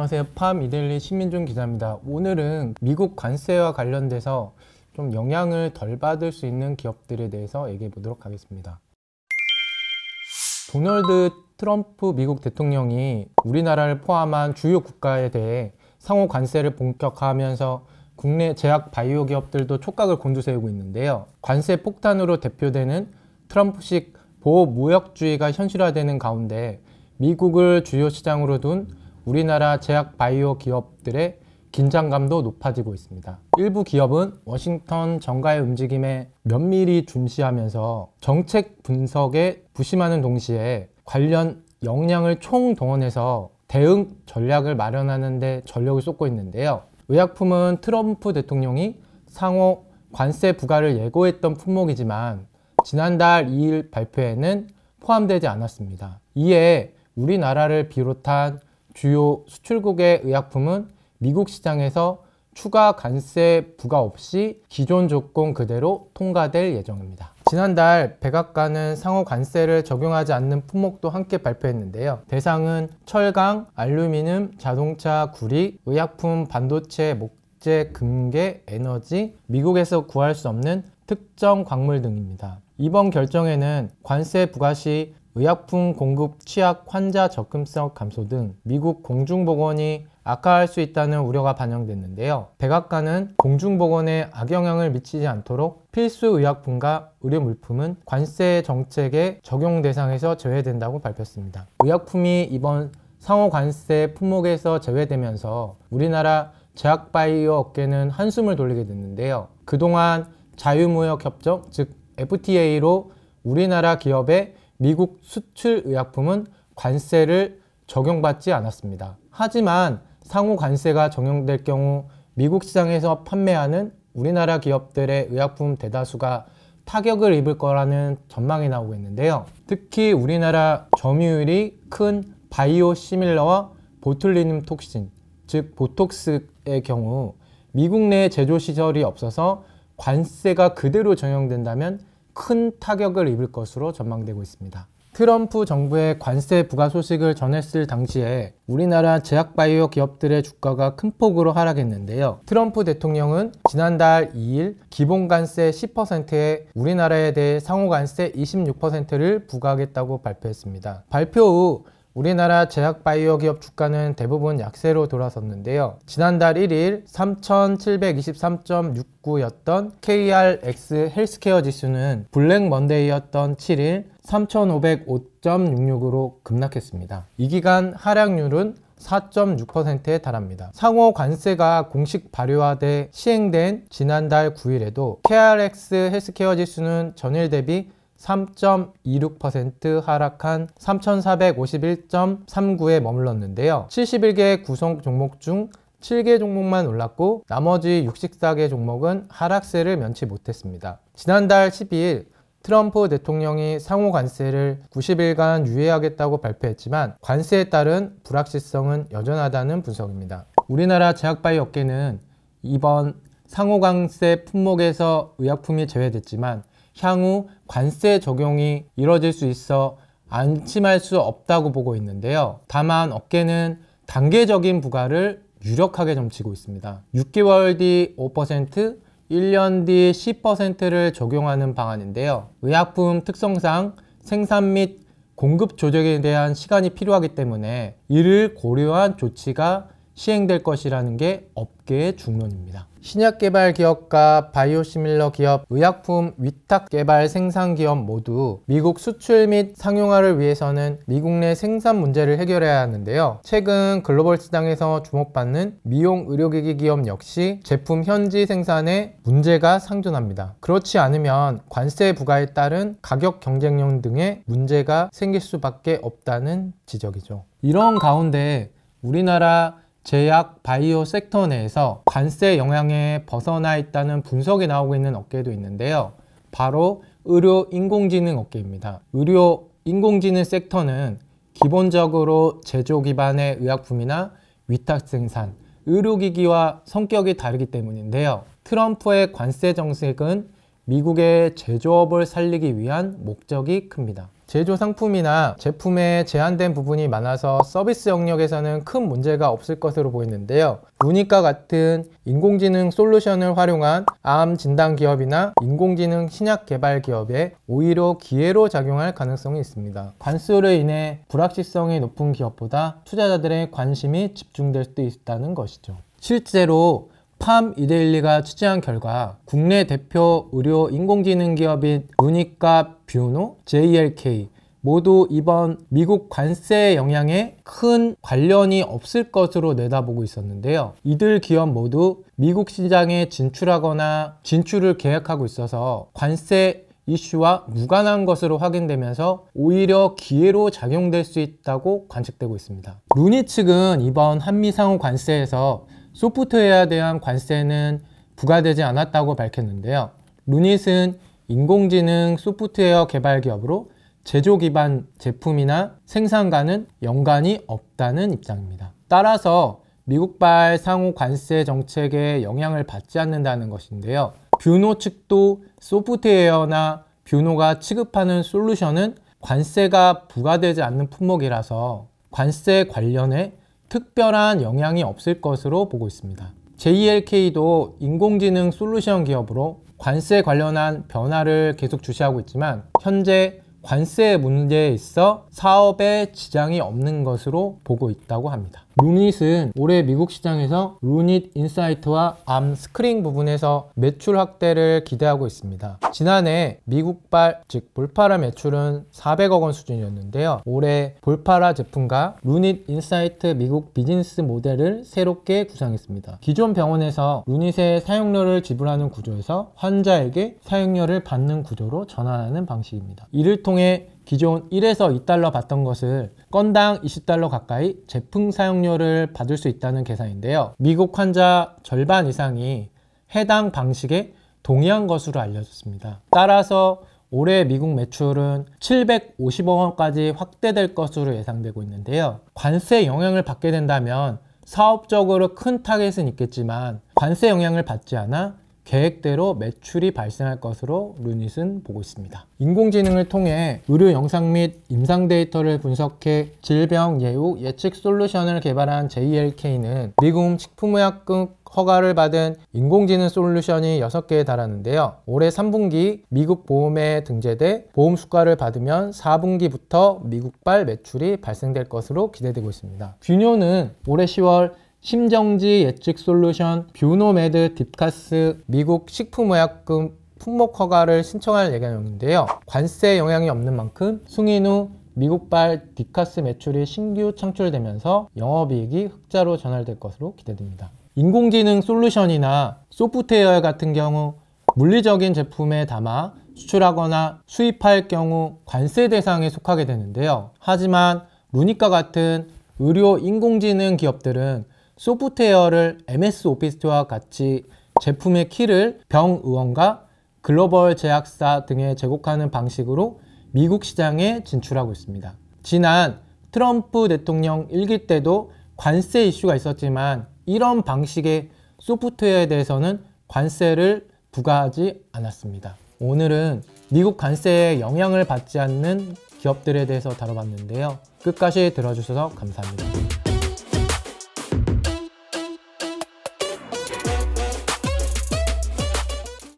안녕하세요. 팜이데일리 신민준 기자입니다. 오늘은 미국 관세와 관련돼서 좀 영향을 덜 받을 수 있는 기업들에 대해서 얘기해 보도록 하겠습니다. 도널드 트럼프 미국 대통령이 우리나라를 포함한 주요 국가에 대해 상호 관세를 본격화하면서 국내 제약 바이오 기업들도 촉각을 곤두세우고 있는데요. 관세 폭탄으로 대표되는 트럼프식 보호무역주의가 현실화되는 가운데 미국을 주요 시장으로 둔 우리나라 제약 바이오 기업들의 긴장감도 높아지고 있습니다. 일부 기업은 워싱턴 정가의 움직임에 면밀히 중시하면서 정책 분석에 부심하는 동시에 관련 역량을 총동원해서 대응 전략을 마련하는 데 전력을 쏟고 있는데요. 의약품은 트럼프 대통령이 상호 관세 부과를 예고했던 품목이지만 지난달 2일 발표에는 포함되지 않았습니다. 이에 우리나라를 비롯한 주요 수출국의 의약품은 미국 시장에서 추가 관세 부과 없이 기존 조건 그대로 통과될 예정입니다. 지난달 백악관은 상호 관세를 적용하지 않는 품목도 함께 발표했는데요. 대상은 철강, 알루미늄, 자동차, 구리, 의약품, 반도체, 목재, 금괴, 에너지, 미국에서 구할 수 없는 특정 광물 등입니다. 이번 결정에는 관세 부과 시 의약품 공급 취약, 환자 접근성 감소 등 미국 공중보건이 악화할 수 있다는 우려가 반영됐는데요. 백악관은 공중보건에 악영향을 미치지 않도록 필수 의약품과 의료물품은 관세 정책의 적용 대상에서 제외된다고 밝혔습니다. 의약품이 이번 상호 관세 품목에서 제외되면서 우리나라 제약바이오 업계는 한숨을 돌리게 됐는데요. 그동안 자유무역협정, 즉 FTA로 우리나라 기업의 미국 수출 의약품은 관세를 적용받지 않았습니다. 하지만 상호 관세가 적용될 경우 미국 시장에서 판매하는 우리나라 기업들의 의약품 대다수가 타격을 입을 거라는 전망이 나오고 있는데요. 특히 우리나라 점유율이 큰 바이오 시밀러와 보툴리눔 톡신, 즉 보톡스의 경우 미국 내 제조 시설이 없어서 관세가 그대로 적용된다면 큰 타격을 입을 것으로 전망되고 있습니다. 트럼프 정부의 관세 부과 소식을 전했을 당시에 우리나라 제약바이오 기업들의 주가가 큰 폭으로 하락했는데요. 트럼프 대통령은 지난달 2일 기본관세 10%에 우리나라에 대해 상호관세 26%를 부과하겠다고 발표했습니다. 발표 후 우리나라 제약바이오 기업 주가는 대부분 약세로 돌아섰는데요. 지난달 1일 3723.69였던 KRX 헬스케어 지수는 블랙 먼데이였던 7일 3505.66으로 급락했습니다. 이 기간 하락률은 4.6%에 달합니다. 상호 관세가 공식 발효화돼 시행된 지난달 9일에도 KRX 헬스케어 지수는 전일 대비 3.26% 하락한 3451.39에 머물렀는데요. 71개 구성 종목 중 7개 종목만 올랐고 나머지 64개 종목은 하락세를 면치 못했습니다. 지난달 12일 트럼프 대통령이 상호 관세를 90일간 유예하겠다고 발표했지만 관세에 따른 불확실성은 여전하다는 분석입니다. 우리나라 제약바이오 업계는 이번 상호 관세 품목에서 의약품이 제외됐지만 향후 관세 적용이 이뤄질 수 있어 안심할 수 없다고 보고 있는데요. 다만 업계는 단계적인 부과를 유력하게 점치고 있습니다. 6개월 뒤 5%, 1년 뒤 10%를 적용하는 방안인데요. 의약품 특성상 생산 및 공급 조정에 대한 시간이 필요하기 때문에 이를 고려한 조치가 시행될 것이라는 게 업계의 중론입니다. 신약 개발 기업과 바이오시밀러 기업, 의약품 위탁 개발 생산 기업 모두 미국 수출 및 상용화를 위해서는 미국 내 생산 문제를 해결해야 하는데요. 최근 글로벌 시장에서 주목받는 미용 의료기기 기업 역시 제품 현지 생산에 문제가 상존합니다. 그렇지 않으면 관세 부과에 따른 가격 경쟁력 등의 문제가 생길 수밖에 없다는 지적이죠. 이런 가운데 우리나라 제약 바이오 섹터 내에서 관세 영향에 벗어나 있다는 분석이 나오고 있는 업계도 있는데요. 바로 의료 인공지능 업계입니다. 의료 인공지능 섹터는 기본적으로 제조 기반의 의약품이나 위탁 생산, 의료기기와 성격이 다르기 때문인데요. 트럼프의 관세 정책은 미국의 제조업을 살리기 위한 목적이 큽니다. 제조 상품이나 제품에 제한된 부분이 많아서 서비스 영역에서는 큰 문제가 없을 것으로 보이는데요. 루닛과 같은 인공지능 솔루션을 활용한 암 진단 기업이나 인공지능 신약 개발 기업에 오히려 기회로 작용할 가능성이 있습니다. 관세로 인해 불확실성이 높은 기업보다 투자자들의 관심이 집중될 수도 있다는 것이죠. 실제로 팜 이데일리가 취재한 결과 국내 대표 의료 인공지능 기업인 루닛과 뷰노, JLK 모두 이번 미국 관세 영향에 큰 관련이 없을 것으로 내다보고 있었는데요. 이들 기업 모두 미국 시장에 진출하거나 진출을 계획하고 있어서 관세 이슈와 무관한 것으로 확인되면서 오히려 기회로 작용될 수 있다고 관측되고 있습니다. 루닛 측은 이번 한미 상호 관세에서 소프트웨어에 대한 관세는 부과되지 않았다고 밝혔는데요. 루닛은 인공지능 소프트웨어 개발 기업으로 제조 기반 제품이나 생산과는 연관이 없다는 입장입니다. 따라서 미국발 상호 관세 정책에 영향을 받지 않는다는 것인데요. 뷰노 측도 소프트웨어나 뷰노가 취급하는 솔루션은 관세가 부과되지 않는 품목이라서 관세 관련해 특별한 영향이 없을 것으로 보고 있습니다. JLK도 인공지능 솔루션 기업으로 관세 관련한 변화를 계속 주시하고 있지만 현재 관세 문제에 있어 사업에 지장이 없는 것으로 보고 있다고 합니다. 루닛은 올해 미국 시장에서 루닛 인사이트와 암 스크린 부분에서 매출 확대를 기대하고 있습니다. 지난해 미국발 즉 볼파라 매출은 400억 원 수준이었는데요. 올해 볼파라 제품과 루닛 인사이트 미국 비즈니스 모델을 새롭게 구상했습니다. 기존 병원에서 루닛의 사용료를 지불하는 구조에서 환자에게 사용료를 받는 구조로 전환하는 방식입니다. 이를 통해 기존 1에서 2달러 받던 것을 건당 20달러 가까이 제품 사용료를 받을 수 있다는 계산인데요. 미국 환자 절반 이상이 해당 방식에 동의한 것으로 알려졌습니다. 따라서 올해 미국 매출은 750억 원까지 확대될 것으로 예상되고 있는데요. 관세 영향을 받게 된다면 사업적으로 큰 타겟은 있겠지만 관세 영향을 받지 않아 계획대로 매출이 발생할 것으로 루닛은 보고 있습니다. 인공지능을 통해 의료 영상 및 임상 데이터를 분석해 질병 예후 예측 솔루션을 개발한 JLK는 미국 식품의약국 허가를 받은 인공지능 솔루션이 6개에 달하는데요. 올해 3분기 미국 보험에 등재돼 보험 수가를 받으면 4분기부터 미국발 매출이 발생될 것으로 기대되고 있습니다. 뷰노는 올해 10월 심정지 예측 솔루션 뷰노메드 딥카스 미국 식품의약품 품목 허가를 신청할 예정인데요. 관세 영향이 없는 만큼 승인 후 미국발 딥카스 매출이 신규 창출되면서 영업이익이 흑자로 전환될 것으로 기대됩니다. 인공지능 솔루션이나 소프트웨어 같은 경우 물리적인 제품에 담아 수출하거나 수입할 경우 관세 대상에 속하게 되는데요. 하지만 루닛과 같은 의료 인공지능 기업들은 소프트웨어를 MS 오피스와 같이 제품의 키를 병의원과 글로벌 제약사 등에 제공하는 방식으로 미국 시장에 진출하고 있습니다. 지난 트럼프 대통령 1기 때도 관세 이슈가 있었지만 이런 방식의 소프트웨어에 대해서는 관세를 부과하지 않았습니다. 오늘은 미국 관세에 영향을 받지 않는 기업들에 대해서 다뤄봤는데요. 끝까지 들어주셔서 감사합니다.